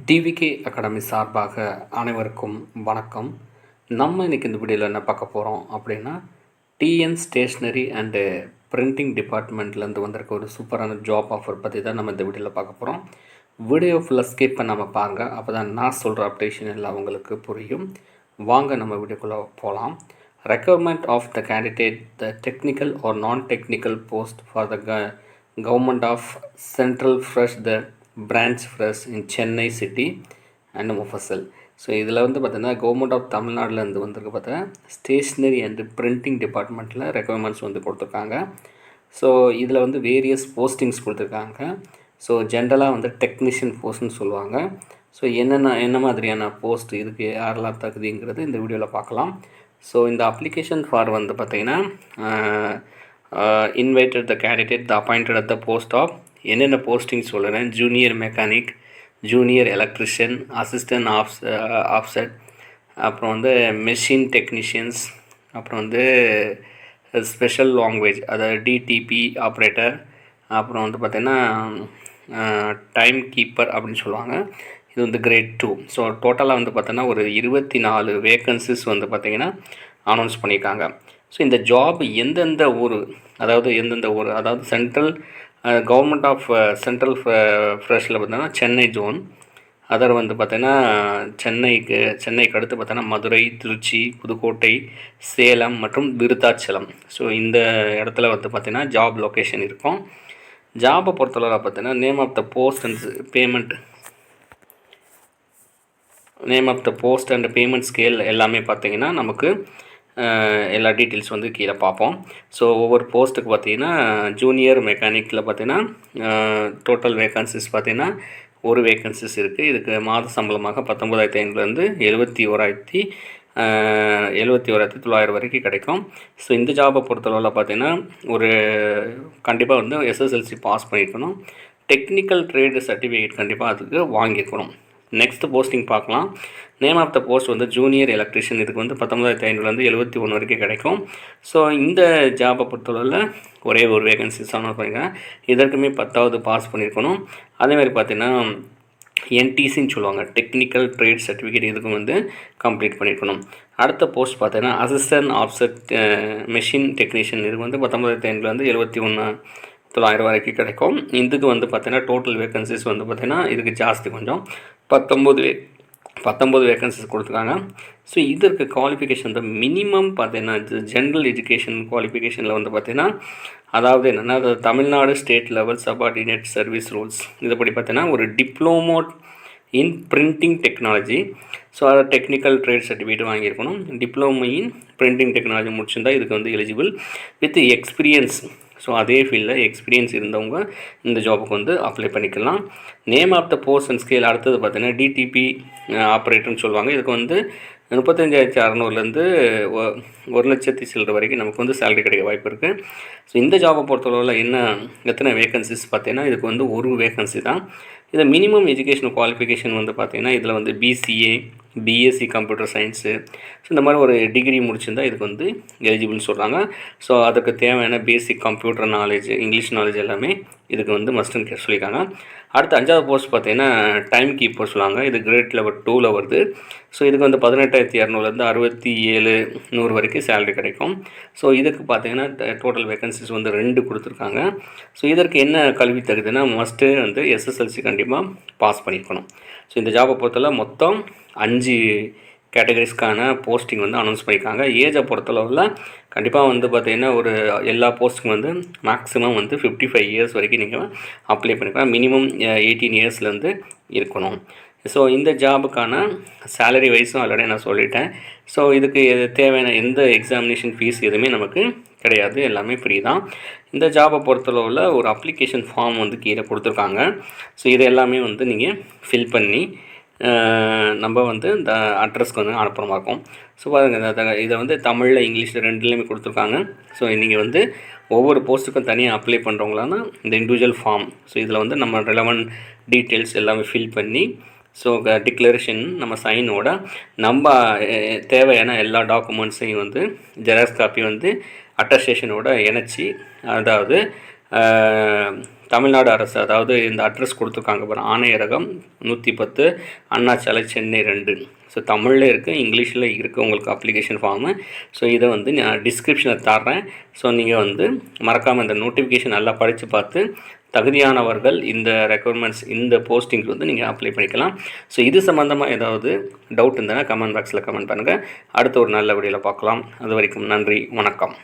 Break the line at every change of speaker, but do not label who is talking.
TVK academy சார்பாக அனைவருக்கும் வணக்கம். நம்ம இன்றைக்கி இந்த வீடியோவில் என்ன பார்க்க போகிறோம் அப்படின்னா, டிஎன் ஸ்டேஷ்னரி அண்டு பிரிண்டிங் டிபார்ட்மெண்ட்லேருந்து வந்திருக்க ஒரு சூப்பரான ஜாப் ஆஃபர் பற்றி தான் நம்ம இந்த வீடியோவில் பார்க்க போகிறோம். வீடியோ ஃபுல்லாக ஸ்கிப் பண்ணாமல் பாருங்கள், அப்போ தான் நான் சொல்கிற அப்டேஷன் எல்லாம் உங்களுக்கு புரியும். வாங்க நம்ம வீடியோக்குள்ளே போகலாம். Requirement of the candidate the technical or non technical post for the government of central press the branch press in Chennai city and mofussil. So இதில் வந்து பார்த்தீங்கன்னா கவர்மெண்ட் ஆஃப் தமிழ்நாடுலேருந்து வந்துருக்கு பார்த்தா ஸ்டேஷ்னரி அண்ட் பிரிண்டிங் டிபார்ட்மெண்ட்டில் ரெக்குவயர்மெண்ட்ஸ் வந்து கொடுத்துருக்காங்க. ஸோ இதில் வந்து வேரியஸ் போஸ்டிங்ஸ் கொடுத்துருக்காங்க. ஸோ ஜென்ரலாக வந்து டெக்னீஷியன் போஸ்ட்னு சொல்லுவாங்க. ஸோ என்ன மாதிரியான போஸ்ட் இதுக்கு யாரெல்லாம் தகுதிங்கிறது இந்த வீடியோவில் பார்க்கலாம். ஸோ இந்த அப்ளிகேஷன் ஃபார் வந்து பார்த்திங்கன்னா invited the candidate the appointed at the post of என்னென்ன போஸ்டிங் சொல்கிறேன்: junior mechanic, junior electrician, assistant offset, அப்புறம் வந்து மெஷின் டெக்னீஷியன்ஸ், அப்புறம் வந்து ஸ்பெஷல் லாங்குவேஜ் அதாவது டிடிபி ஆப்ரேட்டர், அப்புறம் வந்து பார்த்திங்கன்னா டைம் கீப்பர் அப்படின்னு சொல்லுவாங்க. இது வந்து கிரேட் 2. ஸோ டோட்டலாக வந்து பார்த்தோன்னா ஒரு 24 வேக்கன்சிஸ் வந்து பார்த்திங்கன்னா அனௌன்ஸ் பண்ணியிருக்காங்க. ஸோ இந்த ஜாப் எந்தெந்த ஊர் அதாவது சென்ட்ரல் கவர்மெண்ட் ஆஃப் சென்ட்ரல் ஃப்ரெஷ்ஷில் பார்த்தோன்னா சென்னை ஜோன், அதர் வந்து பார்த்தீங்கன்னா சென்னைக்கு அடுத்து பார்த்தோன்னா மதுரை, திருச்சி, புதுக்கோட்டை, சேலம் மற்றும் விருத்தாச்சலம். ஸோ இந்த இடத்துல வந்து பார்த்திங்கன்னா ஜாப் லொக்கேஷன் இருக்கும். ஜாபை பொறுத்தளவில் பார்த்தீங்கன்னா name of the post and payment scale எல்லாமே பார்த்திங்கன்னா நமக்கு எல்லா டீட்டெயில்ஸ் வந்து கீழே பார்ப்போம். ஸோ ஒவ்வொரு போஸ்ட்டுக்கு பார்த்திங்கன்னா ஜூனியர் மெக்கானிக்கில் பார்த்திங்கன்னா டோட்டல் வேக்கன்சிஸ் பார்த்திங்கன்னா ஒரு வேக்கன்சிஸ் இருக்குது. இதுக்கு மாத சம்பளமாக 19,500 71,900 வரைக்கும் கிடைக்கும். ஸோ இந்த ஜாபை பொறுத்தளவில் பார்த்திங்கன்னா ஒரு கண்டிப்பாக வந்து எஸ்எஸ்எல்சி பாஸ் பண்ணியிருக்கணும். டெக்னிக்கல் ட்ரேடு சர்டிஃபிகேட் கண்டிப்பாக அதுக்கு வாங்கியிருக்கணும். நெக்ஸ்ட் போஸ்டிங் பார்க்கலாம். நேம் ஆஃப் த போஸ்ட் வந்து ஜூனியர் எலக்ட்ரிஷியன். இதுக்கு வந்து 19,500 71 வரைக்கும் கிடைக்கும். ஸோ இந்த ஜாபை பொறுத்தளவில் ஒரே ஒரு வேகன்சி அனௌன்ஸ் பண்ணியிருக்கேன். இதற்குமே 10வது பாஸ் பண்ணியிருக்கணும். அதேமாதிரி பார்த்திங்கன்னா என்டிசின்னு சொல்லுவாங்க, டெக்னிக்கல் ட்ரேட் சர்டிஃபிகேட், இதுக்கும் வந்து கம்ப்ளீட் பண்ணியிருக்கணும். அடுத்த போஸ்ட் பார்த்தீங்கன்னா அசிஸ்டன்ட் ஆஃப்செட் மெஷின் டெக்னீஷியன். இதுக்கு வந்து 19,500 71,900 வரைக்கும் கிடைக்கும். இதுக்கு வந்து பார்த்திங்கன்னா டோட்டல் வேகன்சிஸ் வந்து பார்த்திங்கன்னா இதுக்கு ஜாஸ்தி, கொஞ்சம் 19 வேகன்சிஸ் கொடுத்துருக்காங்க. ஸோ இதற்கு குவாலிஃபிகேஷன் வந்து மினிமம் பார்த்திங்கன்னா ஜென்ரல் எஜுகேஷன் குவாலிஃபிகேஷனில் வந்து பார்த்திங்கன்னா அதாவது என்னென்னா Tamil Nadu state level subordinate service rules இதுபடி பார்த்திங்கன்னா ஒரு diploma in printing technology, so அதை டெக்னிக்கல் ட்ரேட் சர்டிஃபிகேட் வாங்கியிருக்கணும். டிப்ளமோ இன் பிரிண்டிங் டெக்னாலஜி முடிச்சிருந்தால் இதுக்கு வந்து எலிஜிபிள் வித் எக்ஸ்பீரியன்ஸ். ஸோ அதே ஃபீல்டில் எக்ஸ்பீரியன்ஸ் இருந்தவங்க இந்த ஜாபுக்கு வந்து அப்ளை பண்ணிக்கலாம். Name of the post and scale அடுத்தது பார்த்திங்கன்னா டிடிபி ஆப்ரேட்டர்னு சொல்லுவாங்க. இதுக்கு வந்து 35,600 1,00,000 சில்லற வரைக்கும் நமக்கு வந்து சேலரி கிடைக்க வாய்ப்பு இருக்குது. ஸோ இந்த ஜாபை பொறுத்தளவில் எத்தனை வேகன்சிஸ் பார்த்தீங்கன்னா இதுக்கு வந்து ஒரு வேகன்சி தான். இதை மினிமம் எஜுகேஷன் குவாலிஃபிகேஷன் வந்து பார்த்திங்கன்னா இதில் வந்து BCA, BSc computer science, so இந்த மாதிரி ஒரு டிகிரி முடிச்சிருந்தால் இதுக்கு வந்து எலிஜிபிள்னு சொல்கிறாங்க. ஸோ அதுக்கு தேவையான basic computer knowledge, English knowledge எல்லாமே இதுக்கு வந்து மஸ்ட்டுன்னு சொல்லியிருக்காங்க. அடுத்து 5வது போஸ்ட் பார்த்திங்கன்னா டைம் கீப்பர் சொல்லுவாங்க. இது கிரேட் லெவல் 2ல் வருது. ஸோ இதுக்கு வந்து 18,200 67,100 வரைக்கும் சேலரி கிடைக்கும். ஸோ இதுக்கு பார்த்திங்கன்னா டோட்டல் வேகன்சிஸ் வந்து 2 கொடுத்துருக்காங்க. ஸோ இதற்கு என்ன கல்வி தகுதினா மஸ்ட்டு வந்து எஸ்எஸ்எல்சி கண்டிப்பாக பாஸ் பண்ணியிருக்கணும். ஸோ இந்த ஜாபை பொறுத்தவரை மொத்தம் 5 கேட்டகரிஸ்க்கான போஸ்டிங் வந்து அனௌன்ஸ் பண்ணியிருக்காங்க. ஏஜை பொறுத்தளவில் கண்டிப்பாக வந்து பார்த்திங்கன்னா ஒரு எல்லா போஸ்ட்டுக்கும் வந்து மேக்ஸிமம் வந்து 55 இயர்ஸ் வரைக்கும் நீங்கள் அப்ளை பண்ணிக்கலாம். மினிமம் 18 இயர்ஸ்லேருந்து இருக்கணும். ஸோ இந்த ஜாபுக்கான சேலரி வைஸும் ஆல்ரெடி நான் சொல்லிட்டேன். ஸோ இதுக்கு தேவையான எந்த எக்ஸாமினேஷன் ஃபீஸ் எதுவுமே நமக்கு கிடையாது, எல்லாமே ஃப்ரீ தான். இந்த ஜாபை பொறுத்தளவில் ஒரு அப்ளிகேஷன் ஃபார்ம் வந்து கீழே கொடுத்துருக்காங்க. ஸோ இது எல்லாமே வந்து நீங்கள் ஃபில் பண்ணி நம்ம வந்து இந்த அட்ரஸ்க்கு வந்து அனுப்புகிற மாதிரி இருக்கும். ஸோ பாருங்கள், இதை வந்து தமிழில் இங்கிலீஷில் ரெண்டுலேயுமே கொடுத்துருக்காங்க. ஸோ நீங்கள் வந்து ஒவ்வொரு போஸ்ட்டுக்கும் தனியாக அப்ளை பண்ணுறவங்களானா இந்த இண்டிவிஜுவல் ஃபார்ம், ஸோ இதில் வந்து நம்ம ரெலவெண்ட் டீட்டெயில்ஸ் எல்லாமே ஃபில் பண்ணி ஸோ டிக்ளரேஷன் நம்ம சைனோட நம்ம தேவையான எல்லா டாக்குமெண்ட்ஸையும் வந்து ஜெராக்ஸ் காப்பி வந்து அட்டஸ்டேஷனோட இணைச்சி, அதாவது தமிழ்நாடு அரசு, அதாவது இந்த அட்ரஸ் கொடுத்துருக்காங்க பாருங்கள், ஆணையரகம் 110 அண்ணாசாலை சென்னை 2. ஸோ தமிழில் இருக்குது, இங்கிலீஷில் இருக்குது உங்களுக்கு அப்ளிகேஷன் ஃபார்மு. ஸோ இதை வந்து நான் டிஸ்கிரிப்ஷனில் தர்றேன். ஸோ நீங்கள் வந்து மறக்காமல் இந்த நோட்டிஃபிகேஷன் நல்லா படித்து பார்த்து தகுதியானவர்கள் இந்த ரெக்குயர்மெண்ட்ஸ் இந்த போஸ்டிங்க்கு வந்து நீங்கள் அப்ளை பண்ணிக்கலாம். ஸோ இது சம்மந்தமாக ஏதாவது டவுட் இருந்ததுன்னா கமெண்ட் பாக்ஸில் கமெண்ட் பண்ணுங்கள். அடுத்த ஒரு நல்ல வீடியோவில் பார்க்கலாம். அது வரைக்கும் நன்றி, வணக்கம்.